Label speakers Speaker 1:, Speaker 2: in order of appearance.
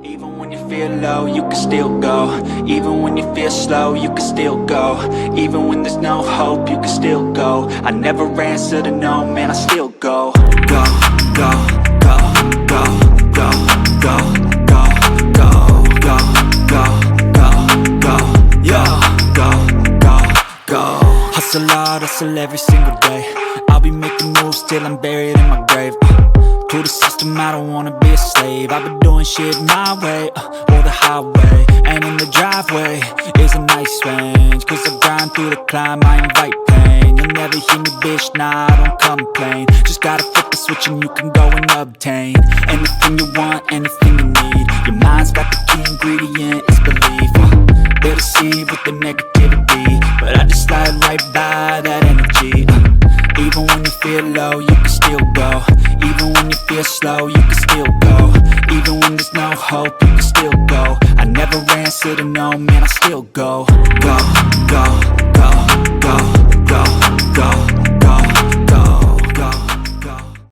Speaker 1: Even when you feel low, you can still go. Even when you feel slow, you can still go. Even when there's no hope, you can still go. I never answer to no, man, I still go. Go, go, go, go, go, go, go, go, go, go, go, go, yo, go, go, go. Hustle hard, hustle every single day. I'll be making moves till I'm buried in my grave. To the system, I don't wanna be a slave. I've been doing shit my way, or the highway. And in the driveway is a nice range. Cause I grind through the climb, I invite pain. You'll never hear me, bitch, nah, I don't complain. Just gotta flip the switch and you can go and obtain anything you want, anything you need. Your mind's got the key ingredient, it's belief. They'll deceive with the negativity, but I just slide right by that energy. Even when you feel low, you can still go. Even when you feel slow, you can still go. Even when there's no hope, you can still go. I never answer to no, man, I still go. Go, go,